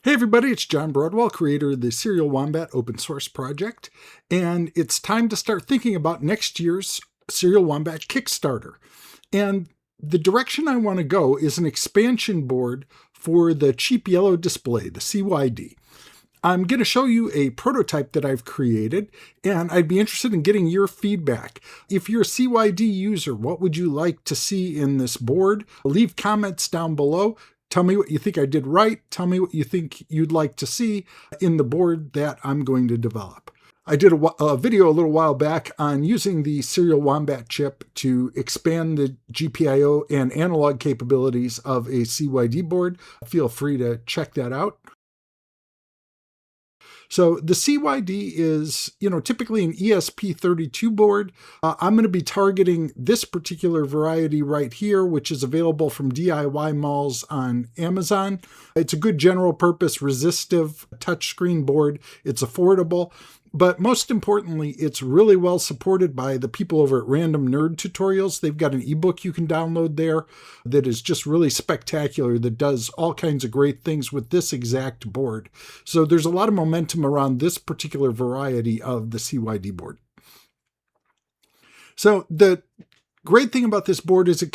Hey everybody, it's John Broadwell, creator of the Serial Wombat open source project, and it's time to start thinking about next year's Serial Wombat Kickstarter. And the direction I want to go is an expansion board for the cheap yellow display, the CYD. I'm going to show you a prototype that I've created, and I'd be interested in getting your feedback. If you're a CYD user, what would you like to see in this board? Leave comments down below. Tell me what you think I did right. Tell me what you think you'd like to see in the board that I'm going to develop. I did a video a little while back on using the Serial Wombat chip to expand the GPIO and analog capabilities of a CYD board. Feel free to check that out. So the CYD is, typically an ESP32 board. I'm going to be targeting this particular variety right here, which is available from DIY malls on Amazon. It's a good general purpose resistive touchscreen board. It's affordable. But most importantly, it's really well supported by the people over at Random Nerd Tutorials. They've got an ebook you can download there that is just really spectacular, that does all kinds of great things with this exact board. So there's a lot of momentum around this particular variety of the CYD board. So the great thing about this board is it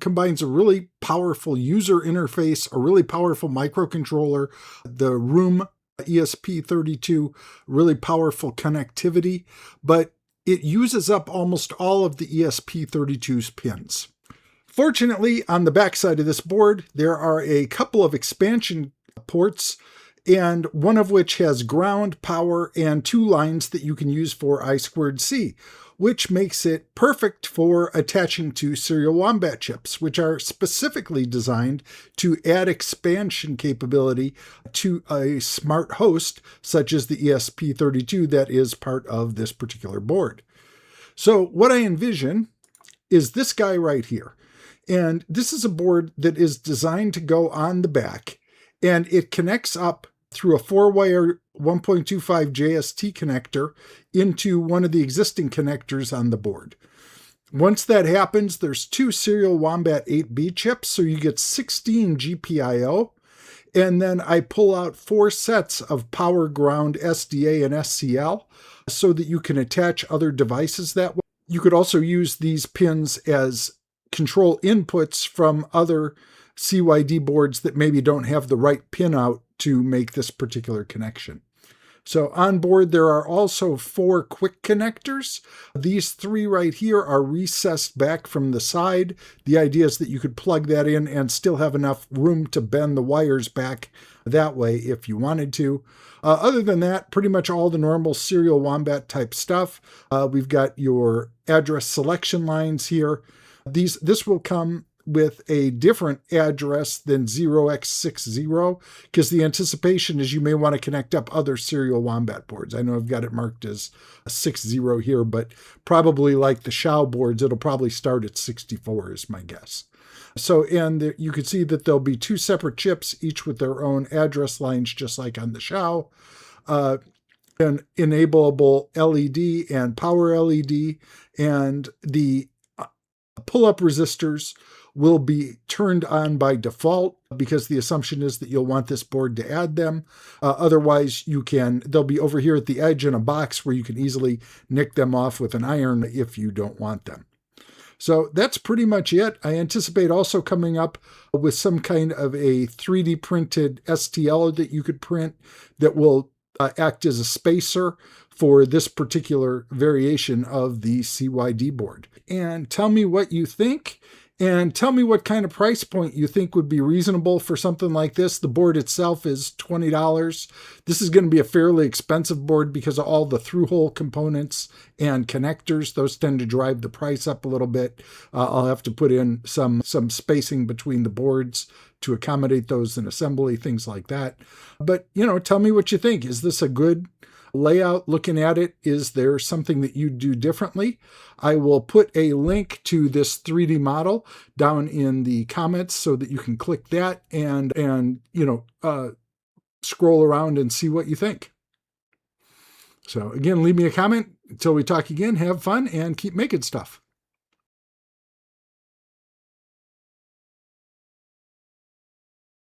combines a really powerful user interface, a really powerful microcontroller, the room ESP32, really powerful connectivity, but it uses up almost all of the ESP32's pins. Fortunately, on the backside of this board, there are a couple of expansion ports, and one of which has ground, power, and two lines that you can use for I2C, which makes it perfect for attaching to Serial Wombat chips, which are specifically designed to add expansion capability to a smart host, such as the ESP32 that is part of this particular board. So what I envision is this guy right here. And this is a board that is designed to go on the back, and it connects up through a 4-wire 1.25 JST connector into one of the existing connectors on the board. Once that happens, there's two Serial Wombat 8B chips, so you get 16 GPIO, and then I pull out 4 sets of power, ground, SDA, and SCL so that you can attach other devices that way. You could also use these pins as control inputs from other CYD boards that maybe don't have the right pin out to make this particular connection. So on board, there are also 4 QWIIC connectors. These 3 right here are recessed back from the side. The idea is that you could plug that in and still have enough room to bend the wires back that way if you wanted to. Other than that, pretty much all the normal Serial Wombat type stuff. We've got your address selection lines here. This will come with a different address than 0x60, because the anticipation is you may want to connect up other Serial Wombat boards. I know I've got it marked as a 60 here, but probably like the Shao boards, it'll probably start at 64 is my guess. So, and you can see that there'll be 2 separate chips, each with their own address lines, just like on the Shao. An enableable LED and power LED, and the pull-up resistors will be turned on by default because the assumption is that you'll want this board to add them. Otherwise, they'll be over here at the edge in a box where you can easily nick them off with an iron if you don't want them. So that's pretty much it. I anticipate also coming up with some kind of a 3D printed STL that you could print that will act as a spacer for this particular variation of the CYD board. And tell me what you think. And tell me what kind of price point you think would be reasonable for something like this. The board itself is $20. This is going to be a fairly expensive board because of all the through-hole components and connectors. Those tend to drive the price up a little bit. I'll have to put in some spacing between the boards to accommodate those in assembly, things like that. But, tell me what you think. Is this a good layout? Looking at it, is there something that you do differently? I will put a link to this 3D model down in the comments so that you can click that and scroll around and see what you think. So again, leave me a comment. Until we talk again, have fun and keep making stuff.